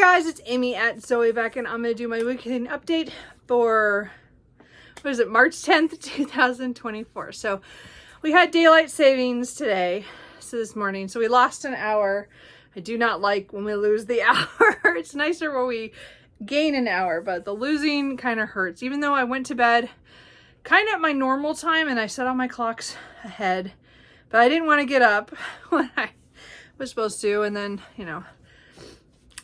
guys, it's Amy at Zoe back, and I'm going to do my weekend update for, what is it, March 10th, 2024. So we had daylight savings today, so this morning, so we lost an hour. I do not like when we lose the hour. It's nicer when we gain an hour, but the losing kind of hurts. Even though I went to bed kind of at my normal time and I set all my clocks ahead, but I didn't want to get up when I was supposed to, and then, you know,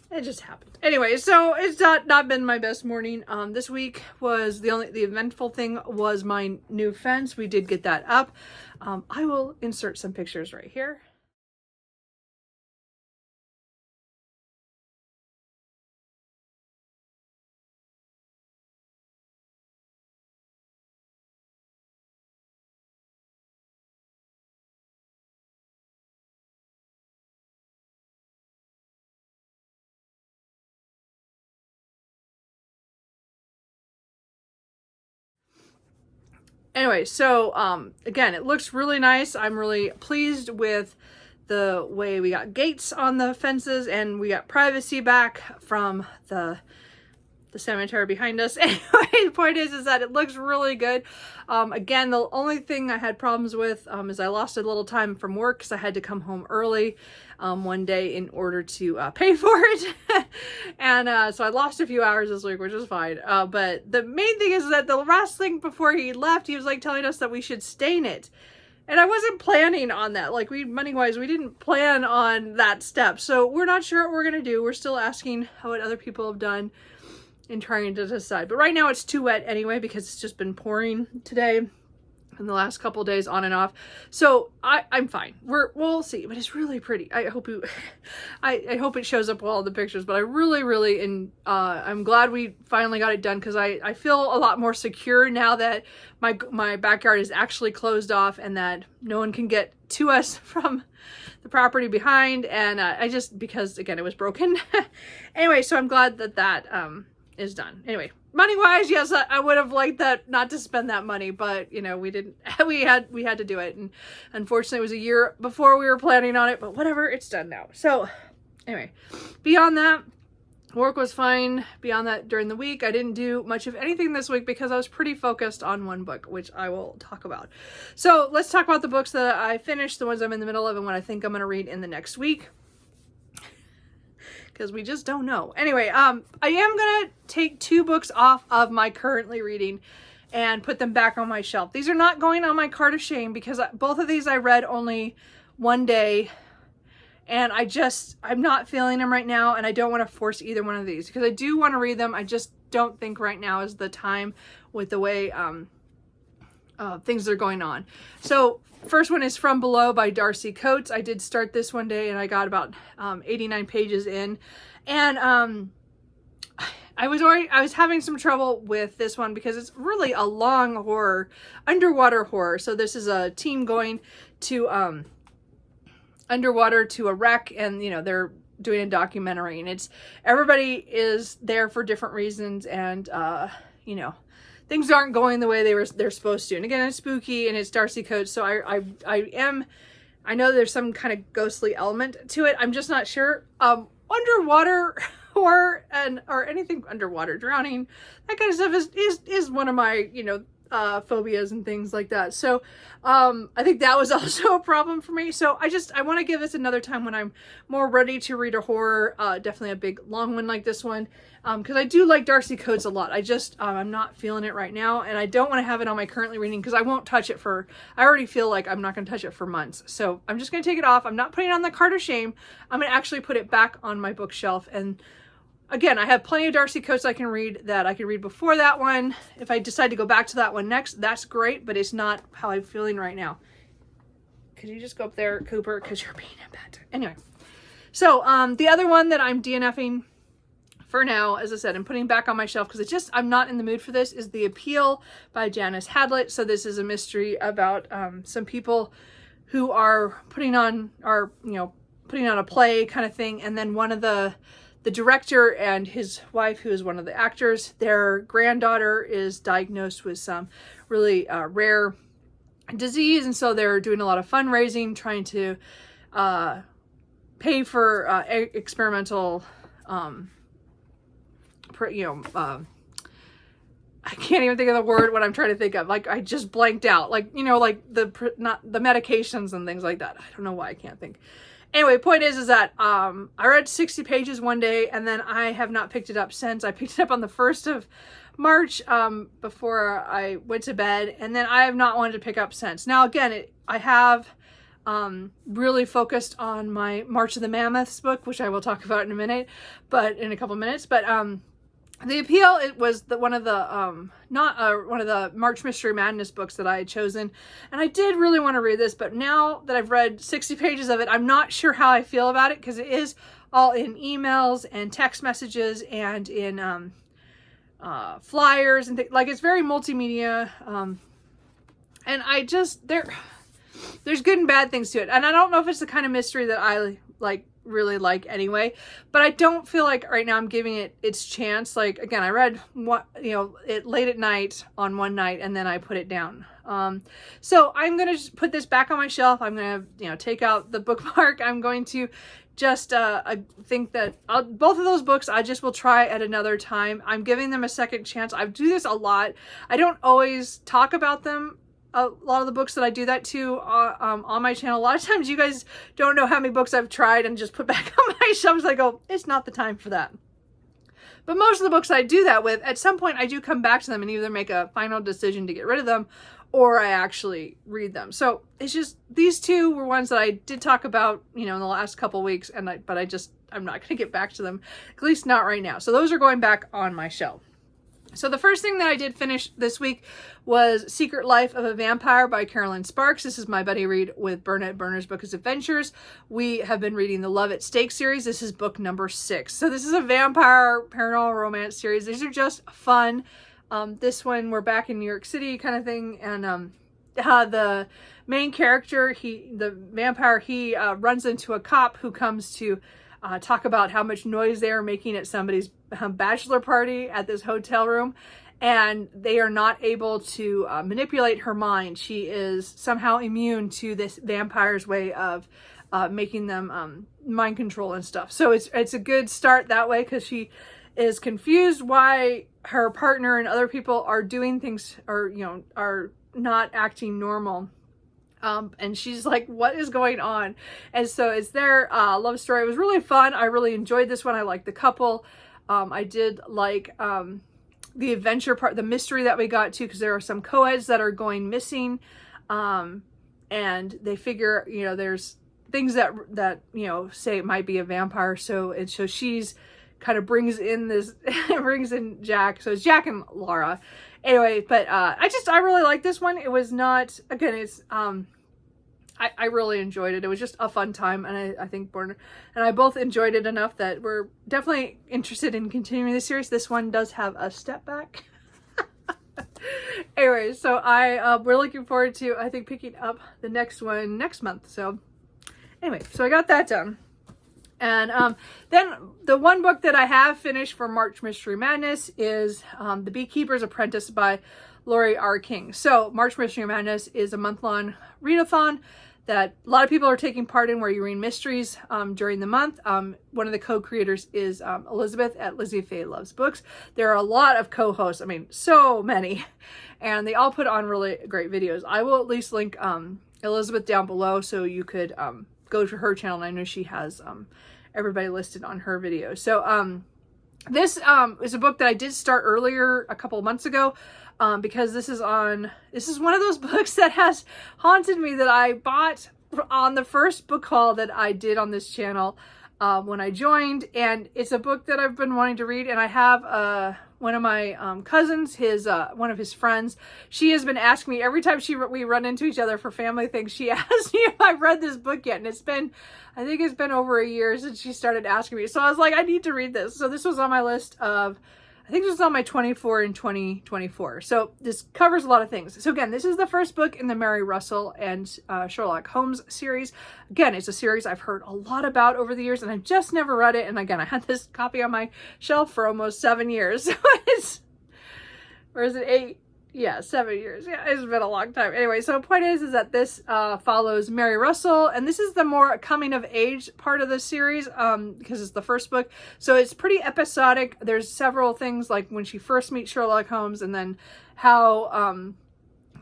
it just happened. Anyway, so it's not been my best morning. This week was the eventful thing was my new fence. We did get that up. I will insert some pictures right here. Anyway, so again, it looks really nice. I'm really pleased with the way we got gates on the fences, and we got privacy back from the cemetery behind us. Anyway, the point is that it looks really good. Again, the only thing I had problems with is I lost a little time from work because I had to come home early one day in order to pay for it. And so I lost a few hours this week, which is fine. But the main thing is that the last thing before he left, he was like telling us that we should stain it. And I wasn't planning on that. Like, money-wise, we didn't plan on that step. So we're not sure what we're going to do. We're still asking what other people have done and trying to decide. But right now it's too wet anyway because it's just been pouring today and the last couple of days on and off. So I'm fine. We'll see. But it's really pretty. I hope I hope it shows up well in the pictures. But I really I'm glad we finally got it done, because I feel a lot more secure now that my backyard is actually closed off and that no one can get to us from the property behind. And because again, it was broken. Anyway, so I'm glad that is done. Anyway, money wise, yes, I would have liked that not to spend that money, but you know, we didn't. We had to do it, and unfortunately, it was a year before we were planning on it. But whatever, it's done now. So anyway, beyond that, work was fine. Beyond that, during the week, I didn't do much of anything this week because I was pretty focused on one book, which I will talk about. So let's talk about the books that I finished, the ones I'm in the middle of, and what I think I'm going to read in the next week, because we just don't know. Anyway, I am gonna take 2 books off of my currently reading and put them back on my shelf. These are not going on my cart of shame because both of these I read only one day, and I'm not feeling them right now, and I don't want to force either one of these because I do want to read them. I just don't think right now is the time with the way things are going on. So first one is From Below by Darcy Coates. I did start this one day and I got about 89 pages in, and I was having some trouble with this one because it's really a long horror, underwater horror. So this is a team going to underwater to a wreck, and you know, they're doing a documentary, and everybody is there for different reasons, and you know, things aren't going the way they're supposed to. And again, it's spooky and it's Darcy Coates, so I know there's some kind of ghostly element to it. I'm just not sure. Underwater horror or anything underwater, drowning, that kind of stuff is one of my, you know, phobias and things like that. So I think that was also a problem for me. So I want to give this another time when I'm more ready to read a horror, definitely a big long one like this one, because I do like Darcy Coates a lot. I'm not feeling it right now, and I don't want to have it on my currently reading because I won't touch it I already feel like I'm not going to touch it for months. So I'm just going to take it off. I'm not putting it on the cart of shame. I'm going to actually put it back on my bookshelf. And again, I have plenty of Darcy Coates I can read that I could read before that one. If I decide to go back to that one next, that's great, but it's not how I'm feeling right now. Could you just go up there, Cooper? Because you're being a pet. Anyway, so the other one that I'm DNFing for now, as I said, I'm putting back on my shelf because I'm not in the mood for this, is The Appeal by Janice Hadlett. So this is a mystery about some people who are putting on a play kind of thing, and then one of the director and his wife, who is one of the actors, their granddaughter is diagnosed with some really rare disease, and so they're doing a lot of fundraising, trying to pay for experimental I can't even think of the word what I'm trying to think of. Like, I just blanked out. Like, like not the medications and things like that. I don't know why I can't think. Anyway, point is that I read 60 pages one day, and then I have not picked it up since. I picked it up on the 1st of March before I went to bed, and then I have not wanted to pick up since. Now, again, I have really focused on my March of the Mammoths book, which I will talk about in a couple minutes. But the appeal, it was one of the one of the March Mystery Madness books that I had chosen, and I did really want to read this, but now that I've read 60 pages of it, I'm not sure how I feel about it, because it is all in emails and text messages and in flyers and like, it's very multimedia, and I just there's good and bad things to it, and I don't know if it's the kind of mystery that I really like anyway, but I don't feel like right now I'm giving it its chance. Like, again, I read it late at night on one night, and then I put it down. So I'm gonna just put this back on my shelf. I'm gonna take out the bookmark. I'm going to just I think that both of those books I just will try at another time. I'm giving them a second chance. I do this a lot. I don't always talk about them, a lot of the books that I do that to on my channel. A lot of times you guys don't know how many books I've tried and just put back on my shelves. I go, it's not the time for that. But most of the books I do that with, at some point I do come back to them and either make a final decision to get rid of them, or I actually read them. So it's just, these two were ones that I did talk about, in the last couple weeks, and I'm not going to get back to them, at least not right now. So those are going back on my shelf. So the first thing that I did finish this week was Secret Life of a Vampire by Carolyn Sparks. This is my buddy read with Burnett Burner's Book of Adventures. We have been reading the Love at Stake series. This is book number 6. So this is a vampire paranormal romance series. These are just fun. This one, we're back in New York City kind of thing. And the main character, the vampire, he runs into a cop who comes to talk about how much noise they are making at somebody's bachelor party at this hotel room, and they are not able to manipulate her mind. She is somehow immune to this vampire's way of making them mind control and stuff. So it's a good start that way, because she is confused why her partner and other people are doing things, or are not acting normal. And she's like, what is going on? And so it's their love story. It was really fun. I really enjoyed this one. I liked the couple. I did like the adventure part, the mystery that we got to, because there are some co-eds that are going missing. And they figure, there's things that say it might be a vampire. So she's kind of brings in Jack. So it's Jack and Laura. Anyway, but I really like this one. It was not, again, it's I really enjoyed it. It was just a fun time, and I think Born and I both enjoyed it enough that we're definitely interested in continuing the series. This one does have a step back. Anyway, so we're looking forward to, I think, picking up the next one next month. So anyway, so I got that done. And then the one book that I have finished for March Mystery Madness is The Beekeeper's Apprentice by Lori R. King. So March Mystery Madness is a month-long readathon that a lot of people are taking part in, where you read mysteries during the month. One of the co-creators is Elizabeth at Lizzie Faye Loves Books. There are a lot of co-hosts, I mean, so many, and they all put on really great videos. I will at least link Elizabeth down below, so you could go to her channel, and I know she has everybody listed on her video. So this is a book that I did start earlier, a couple of months ago, because this is one of those books that has haunted me, that I bought on the first book haul that I did on this channel when I joined, and it's a book that I've been wanting to read. And I have one of my cousins, one of his friends, she has been asking me every time we run into each other for family things, she asks me if I've read this book yet, and I think it's been over a year since she started asking me. So I was like, I need to read this. So this was on my list of, I think this was on my 24 in 2024. So this covers a lot of things. So again, this is the first book in the Mary Russell and Sherlock Holmes series. Again, it's a series I've heard a lot about over the years, and I've just never read it. And again, I had this copy on my shelf for almost 7 years. So or is it 8? Yeah, 7 years. Yeah, it's been a long time. Anyway, so point is that this follows Mary Russell, and this is the more coming of age part of the series because it's the first book. So it's pretty episodic. There's several things like when she first meets Sherlock Holmes, and then how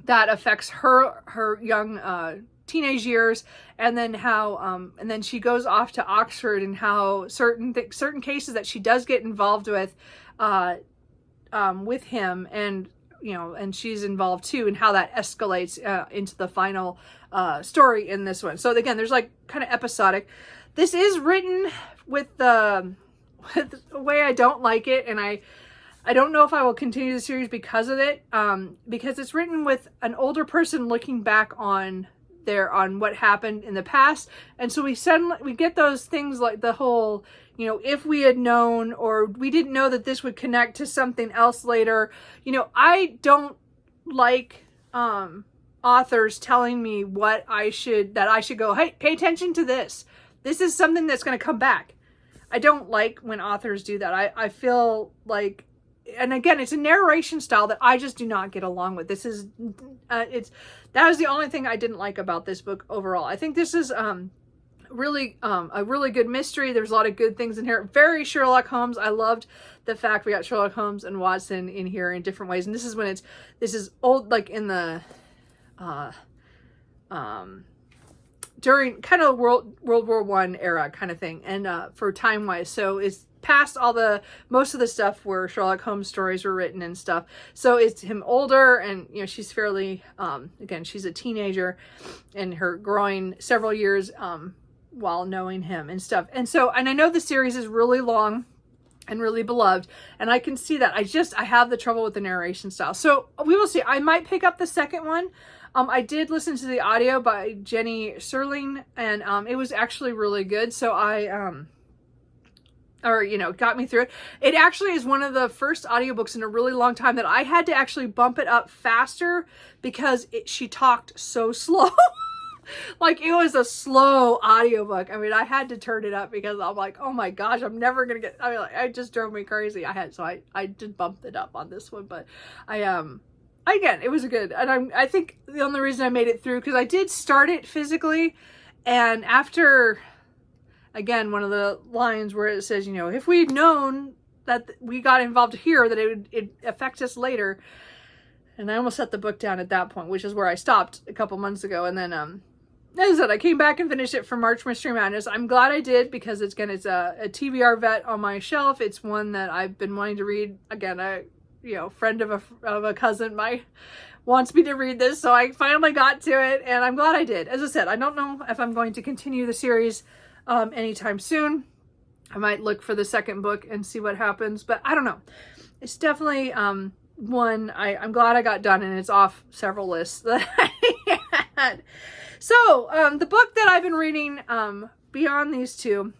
that affects her young teenage years, and then how and then she goes off to Oxford, and how certain cases that she does get involved with him, and and she's involved too, and how that escalates into the final story in this one. So again, there's like kind of episodic. This is written with the way I don't like it, and I don't know if I will continue the series because of it, because it's written with an older person looking back on what happened in the past, and so we get those things like the whole, if we had known, or we didn't know that this would connect to something else later. I don't like authors telling me that I should go, hey, pay attention to this. This is something that's going to come back. I don't like when authors do that. I feel like, and again, it's a narration style that I just do not get along with. This is, that was the only thing I didn't like about this book overall. I think this is really a really good mystery. There's a lot of good things in here. Very Sherlock Holmes. I loved the fact we got Sherlock Holmes and Watson in here in different ways. And this is when this is old, like in the during kind of World War I era kind of thing, and for time wise, so it's past most of the stuff where Sherlock Holmes stories were written and stuff. So it's him older, and she's fairly again, she's a teenager, and her growing several years while knowing him and stuff. And I know the series is really long and really beloved, and I can see that. I have the trouble with the narration style. So we will see. I might pick up the second one. I did listen to the audio by Jenny Serling, and it was actually really good. So got me through it. It actually is one of the first audiobooks in a really long time that I had to actually bump it up faster because she talked so slow. Like, it was a slow audiobook. I mean, I had to turn it up because I'm like, oh my gosh, I'm never gonna get, it just drove me crazy. I did bump it up on this one, but again, it was good. And I think the only reason I made it through, because I did start it physically, and after, again, one of the lines where it says, if we'd known that we got involved here, that it'd affect us later. And I almost set the book down at that point, which is where I stopped a couple months ago. And then, as I said, I came back and finished it for March Mystery Madness. I'm glad I did, because it's a TBR vet on my shelf. It's one that I've been wanting to read. Again, a friend of a cousin wants me to read this, so I finally got to it, and I'm glad I did. As I said, I don't know if I'm going to continue the series anytime soon. I might look for the second book and see what happens, but I don't know. It's definitely one I'm glad I got done, and it's off several lists that I had. So the book that I've been reading beyond these two,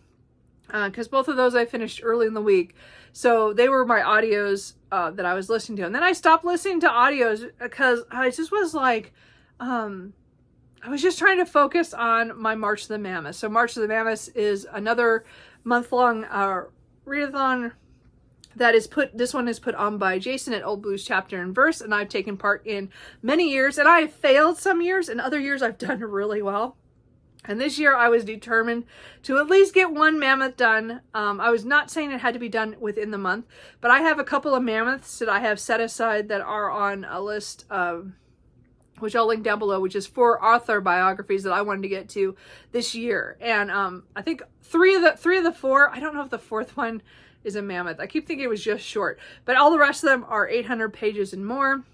because both of those I finished early in the week, so they were my audios that I was listening to, and then I stopped listening to audios because I just was like, I was just trying to focus on my March of the Mammoths. So March of the Mammoths is another month-long readathon that is this one is put on by Jason at Old Blues Chapter and Verse, and I've taken part in many years, and I have failed some years, and other years I've done really well. And this year I was determined to at least get one mammoth done. I was not saying it had to be done within the month, but I have a couple of mammoths that I have set aside that are on a list of, which I'll link down below, which is 4 author biographies that I wanted to get to this year. And I think three of the 4, I don't know if the 4th one is a mammoth. I keep thinking it was just short, but all the rest of them are 800 pages and more.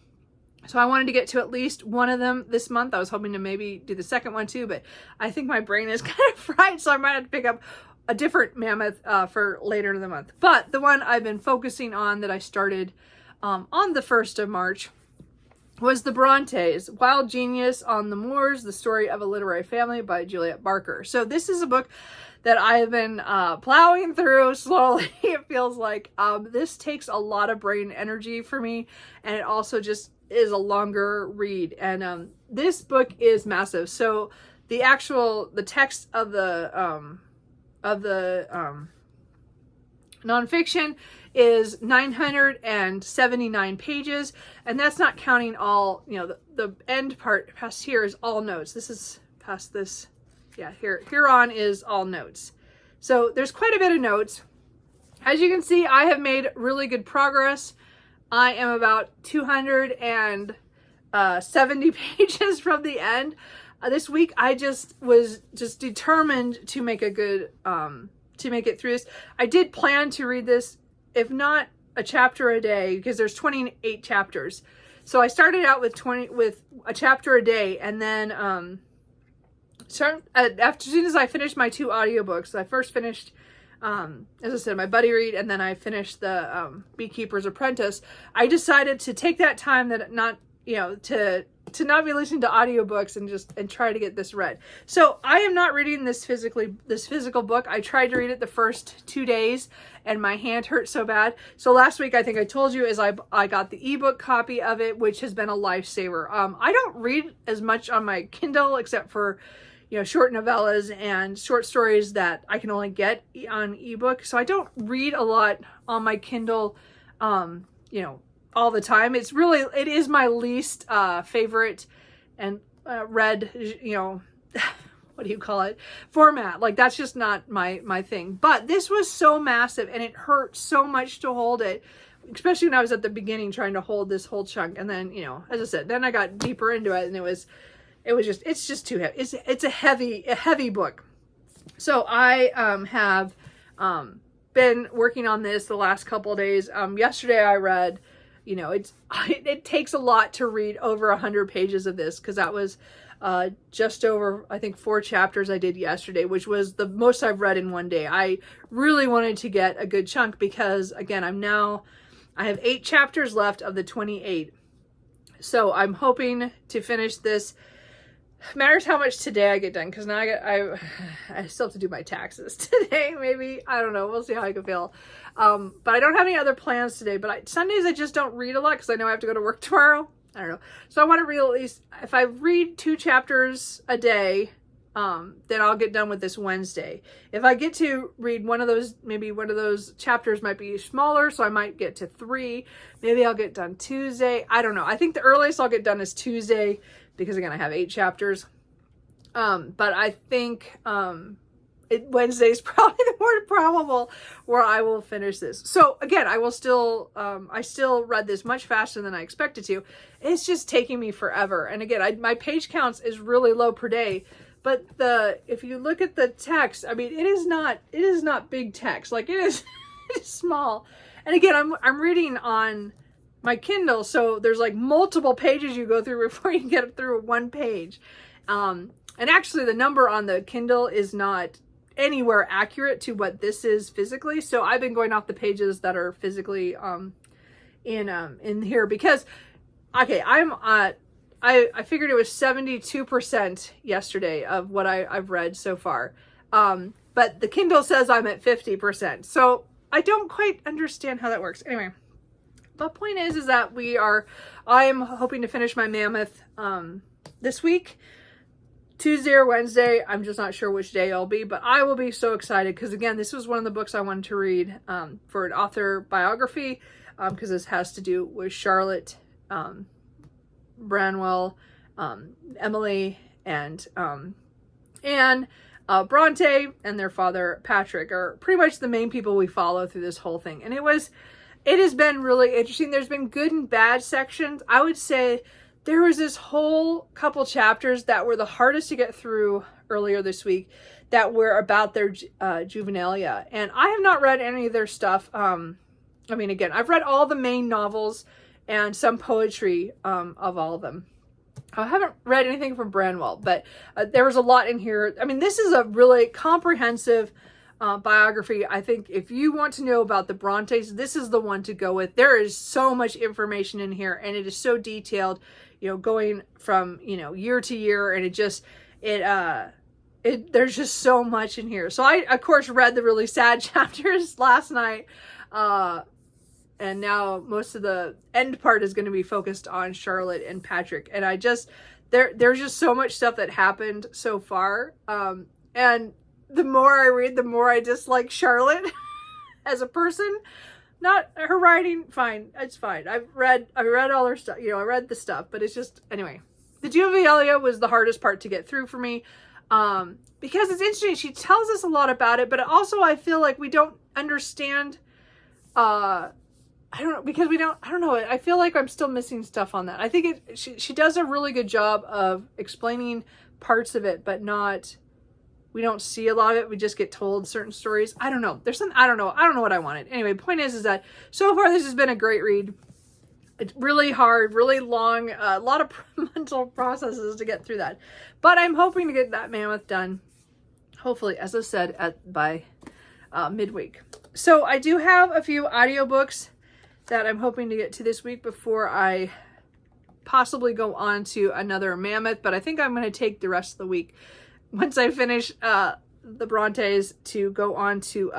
So I wanted to get to at least one of them this month. I was hoping to maybe do the second one too, but I think my brain is kind of fried, so I might have to pick up a different mammoth for later in the month. But the one I've been focusing on that I started on the 1st of March was The Brontes, Wild Genius on the Moors, The Story of a Literary Family by Juliet Barker. So this is a book that I have been plowing through slowly. It feels like this takes a lot of brain energy for me, and it also just is a longer read. And this book is massive. So the text of the Nonfiction is 979 pages, and that's not counting all, the end part past here is all notes. This is past this, yeah, here on is all notes. So there's quite a bit of notes. As you can see, I have made really good progress. I am about 270 pages from the end. This week, I was determined to make a good, to make it through this. I did plan to read this, if not a chapter a day, because there's 28 chapters. So I started out with a chapter a day, and then as soon as I finished my 2 audiobooks, I first finished, as I said, my buddy read, and then I finished the Beekeeper's Apprentice. I decided to take that time that not, to not be listening to audiobooks and try to get this read. So I am not reading this physical book. I tried to read it the first 2 days and my hand hurt so bad. So last week, I think I told you, I got the ebook copy of it, which has been a lifesaver. I don't read as much on my Kindle except for, short novellas and short stories that I can only get on ebook. So I don't read a lot on my Kindle, all the time. It is my least favorite and read, what do you call it? Format. Like, that's just not my thing. But this was so massive and it hurt so much to hold it, especially when I was at the beginning trying to hold this whole chunk. And then, as I said, then I got deeper into it and it's just too heavy. It's a heavy book. So I have been working on this the last couple of days. Yesterday I read, it takes a lot to read over 100 pages of this, because that was just over, I think, 4 chapters I did yesterday, which was the most I've read in one day. I really wanted to get a good chunk because, again, I have 8 chapters left of the 28. So I'm hoping to finish this. Matters how much today I get done, because now I still have to do my taxes today. Maybe, I don't know. We'll see how I can feel. But I don't have any other plans today. But Sundays I just don't read a lot because I know I have to go to work tomorrow. I don't know. So I want to read at least, if I read 2 chapters a day, then I'll get done with this Wednesday. If I get to read one of those, maybe one of those chapters might be smaller, so I might get to 3. Maybe I'll get done Tuesday. I don't know. I think the earliest I'll get done is Tuesday, because again, I have 8 chapters. But I think Wednesday is probably the more probable where I will finish this. So again, I still read this much faster than I expected to. It's just taking me forever. And again, my page counts is really low per day. But if you look at the text, I mean, it is not big text. Like, it is it's small. And again, I'm reading on my Kindle, so there's like multiple pages you go through before you get through one page. And actually the number on the Kindle is not anywhere accurate to what this is physically. So I've been going off the pages that are physically in here because, okay, I figured it was 72% yesterday of what I've read so far. But the Kindle says I'm at 50%. So I don't quite understand how that works. Anyway, the point is that I am hoping to finish my Mammoth this week, Tuesday or Wednesday. I'm just not sure which day I'll be, but I will be so excited because, again, this was one of the books I wanted to read for an author biography, because this has to do with Charlotte Branwell, Emily, and Anne Bronte, and their father Patrick are pretty much the main people we follow through this whole thing. And it has been really interesting. There's been good and bad sections. I would say there was this whole couple chapters that were the hardest to get through earlier this week that were about their juvenilia. And I have not read any of their stuff. I mean, again, I've read all the main novels and some poetry of all of them. I haven't read anything from Branwell, but there was a lot in here. I mean, this is a really comprehensive biography. I think if you want to know about the Brontes, this is the one to go with. There is so much information in here, and it is so detailed, going from, year to year, and there's just so much in here. So I, of course, read the really sad chapters last night, and now most of the end part is going to be focused on Charlotte and Patrick. And there's just so much stuff that happened so far. And the more I read, the more I dislike Charlotte. as a person. Not her writing, fine, it's fine. I read all her stuff, I read the stuff, but it's just, anyway. The Juvelia was the hardest part to get through for me, because it's interesting. She tells us a lot about it, but also I feel like we don't understand, I don't know, because I don't know, I feel like I'm still missing stuff on that. I think she does a really good job of explaining parts of it, but we don't see a lot of it. We just get told certain stories. I don't know. I don't know what I wanted. Anyway, point is that so far this has been a great read. It's really hard, really long, a lot of mental processes to get through that. But I'm hoping to get that Mammoth done, hopefully, as I said, by midweek. So I do have a few audiobooks that I'm hoping to get to this week before I possibly go on to another Mammoth. But I think I'm going to take the rest of the week, once I finish the Brontes, to go on to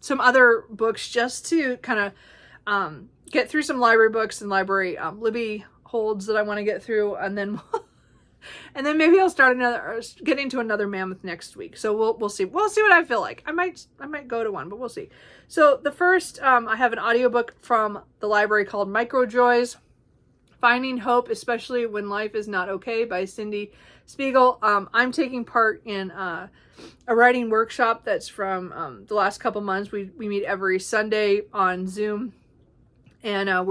some other books, just to kind of get through some library books and library Libby holds that I want to get through, and then maybe I'll get into another Mammoth next week. So we'll see. We'll see what I feel like. I might go to one, but we'll see. So the first, I have an audiobook from the library called Micro Joys, Finding Hope, Especially When Life Is Not Okay, by Cindy Spiegel. I'm taking part in a writing workshop that's from the last couple months. We meet every Sunday on Zoom, and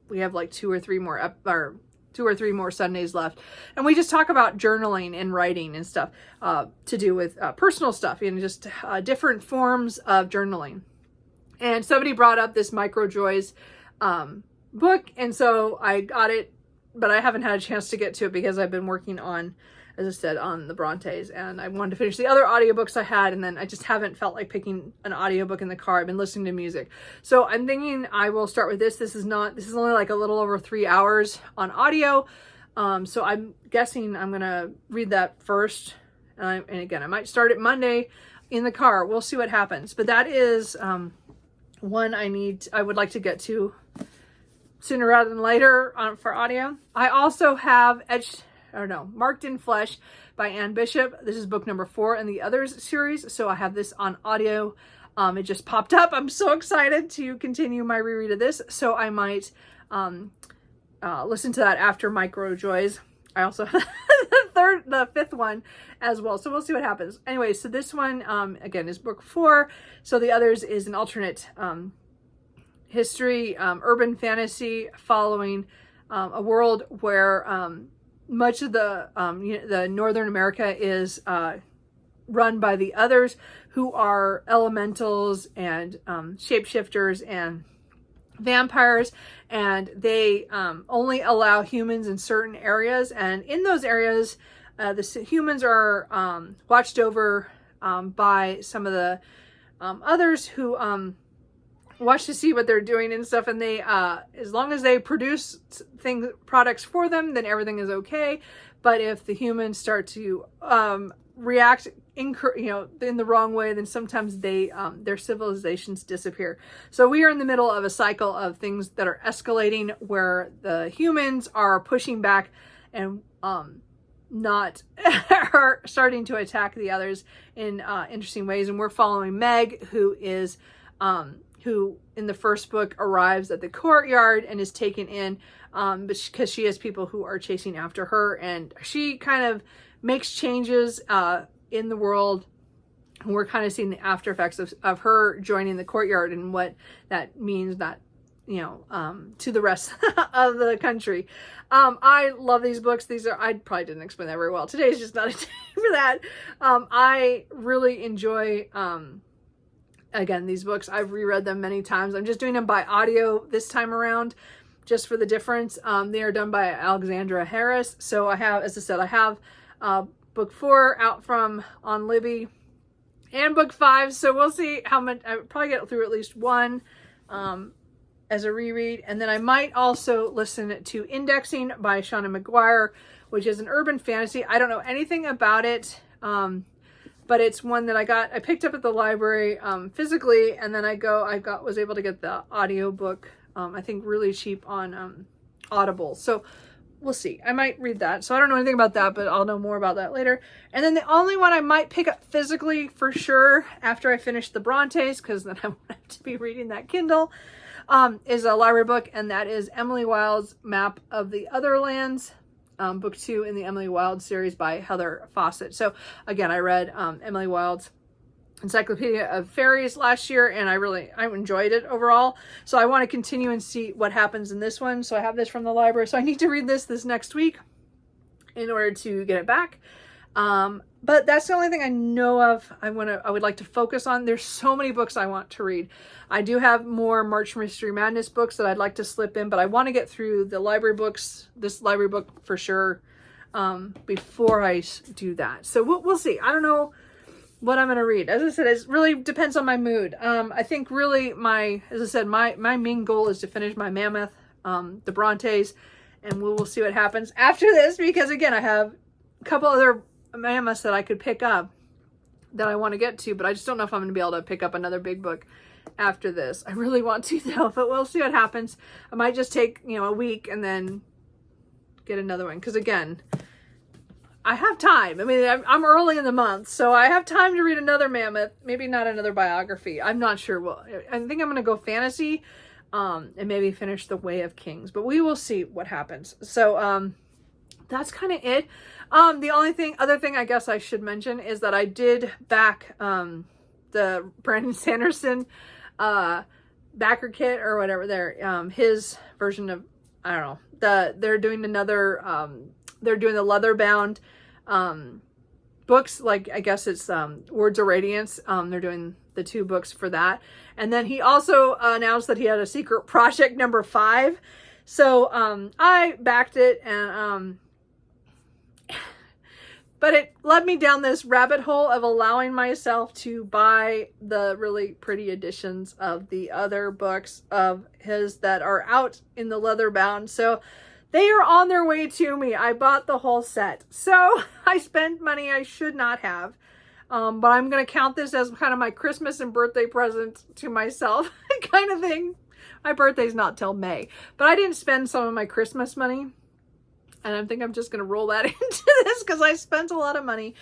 we have like two or three more Sundays left, and we just talk about journaling and writing and stuff to do with personal stuff, and just different forms of journaling. And somebody brought up this Micro Joys book, and so I got it, but I haven't had a chance to get to it because I've been working on, as I said, on the Brontes, and I wanted to finish the other audiobooks I had, and then I just haven't felt like picking an audiobook in the car. I've been listening to music. So I'm thinking I will start with this. This is only like a little over 3 hours on audio. So I'm guessing I'm going to read that first. And again, I might start it Monday in the car. We'll see what happens. But that is one I would like to get to sooner rather than later for audio. I also have Marked in Flesh by Anne Bishop. This is book number 4 in the Others series. So I have this on audio. It just popped up. I'm so excited to continue my reread of this. So I might listen to that after Micro Joys. I also have the 5th one as well. So we'll see what happens. Anyway, so this one, again, is book 4. So the Others is an alternate history, urban fantasy following a world where much of the Northern America is run by the Others, who are elementals and shapeshifters and vampires, and they only allow humans in certain areas, and in those areas the humans are watched over by some of the others who watch to see what they're doing and stuff, and they as long as they produce products for them, then everything is okay. But if the humans start to react in the wrong way, then sometimes their civilizations disappear. So we are in the middle of a cycle of things that are escalating, where the humans are pushing back and not are starting to attack the Others in interesting ways. And we're following Meg, who in the first book arrives at the courtyard and is taken in, because she has people who are chasing after her, and she kind of makes changes in the world. And we're kind of seeing the after effects of her joining the courtyard and what that means, that to the rest of the country. I love these books. I probably didn't explain that very well. Today's just not a day for that. I really enjoy again, these books. I've reread them many times. I'm just doing them by audio this time around, just for the difference. They are done by Alexandra Harris. So I have, as I said, I have book 4 out on Libby, and book 5. So we'll see how much. I would probably get through at least one as a reread. And then I might also listen to Indexing by Shauna McGuire, which is an urban fantasy. I don't know anything about it. But it's one that I picked up at the library physically, and then was able to get the audiobook, I think really cheap on Audible. So we'll see. I might read that. So I don't know anything about that, but I'll know more about that later. And then the only one I might pick up physically for sure after I finish the Brontes, because then I won't have to be reading that Kindle, is a library book, and that is Emily Wilde's Map of the Other Lands, book 2 in the Emily Wilde series by Heather Fawcett. So again, I read Emily Wilde's Encyclopedia of Fairies last year, and I enjoyed it overall. So I want to continue and see what happens in this one. So I have this from the library. So I need to read this next week in order to get it back. But that's the only thing I know of I would like to focus on. There's so many books I want to read. I do have more March Mystery Madness books that I'd like to slip in, but I want to get through the library books, this library book for sure, before I do that. So we'll see. I don't know what I'm going to read. As I said, it really depends on my mood. I think really as I said, my main goal is to finish my Mammoth, the Brontes, and we will see what happens after this, because again, I have a couple other Mammoths that I could pick up that I want to get to, but I just don't know if I'm going to be able to pick up another big book after this. I really want to though, but we'll see what happens. I might just take, a week and then get another one. Cause again, I have time. I mean, I'm early in the month, so I have time to read another Mammoth, maybe not another biography. I'm not sure. Well, I think I'm going to go fantasy, and maybe finish The Way of Kings, but we will see what happens. So, that's kind of it. The other thing I guess I should mention is that I did back, the Brandon Sanderson, backer kit or whatever his version of, I don't know, they're doing another, they're doing the leather bound, books. Like, I guess it's, Words of Radiance. They're doing the 2 books for that. And then he also announced that he had a secret project number 5. So, I backed it, and, but it led me down this rabbit hole of allowing myself to buy the really pretty editions of the other books of his that are out in the leather bound. So they are on their way to me. I bought the whole set. So I spent money I should not have. But I'm going to count this as kind of my Christmas and birthday present to myself kind of thing. My birthday's not till May, but I didn't spend some of my Christmas money. And I think I'm just going to roll that into this because I spent a lot of money.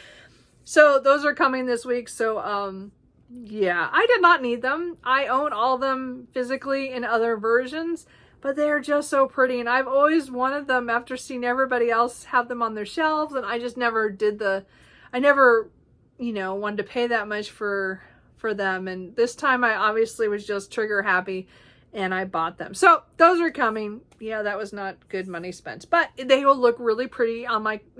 So those are coming this week. So, yeah, I did not need them. I own all of them physically in other versions, but they're just so pretty. And I've always wanted them after seeing everybody else have them on their shelves. And I just never I never, wanted to pay that much for them. And this time I obviously was just trigger happy and I bought them. So those are coming. Yeah, that was not good money spent, but they will look really pretty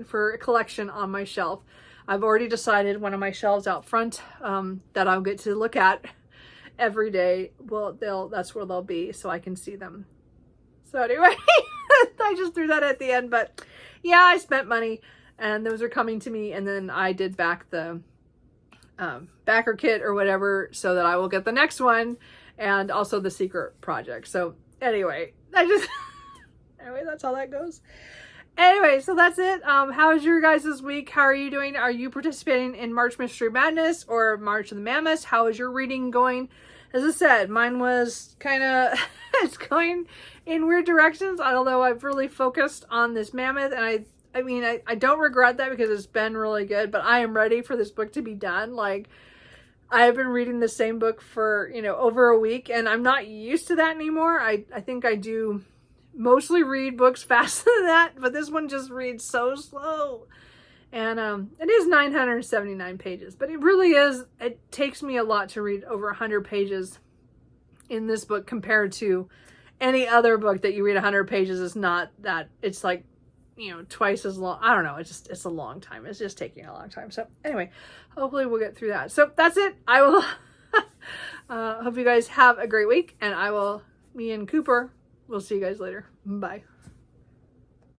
for a collection on my shelf. I've already decided one of my shelves out front, that I'll get to look at every day. Well, that's where they'll be so I can see them. So anyway, I just threw that at the end, but yeah, I spent money and those are coming to me. And then I did back the, backer kit or whatever so that I will get the next one. And also the secret project. So anyway, anyway, that's how that goes. Anyway, so that's it. How's your guys' week? How are you doing? Are you participating in March Mystery Madness or March of the Mammoths? How is your reading going? As I said, mine was kind of, it's going in weird directions, although I've really focused on this Mammoth. And I don't regret that because it's been really good, but I am ready for this book to be done. Like, I have been reading the same book for, over a week, and I'm not used to that anymore. I think I do mostly read books faster than that, but this one just reads so slow. And it is 979 pages, but it takes me a lot to read over 100 pages in this book compared to any other book that you read 100 pages. Is not that, it's like, twice as long. I don't know. It's a long time. It's just taking a long time. So anyway, hopefully we'll get through that. So that's it. I will, hope you guys have a great week, and me and Cooper will see you guys later. Bye.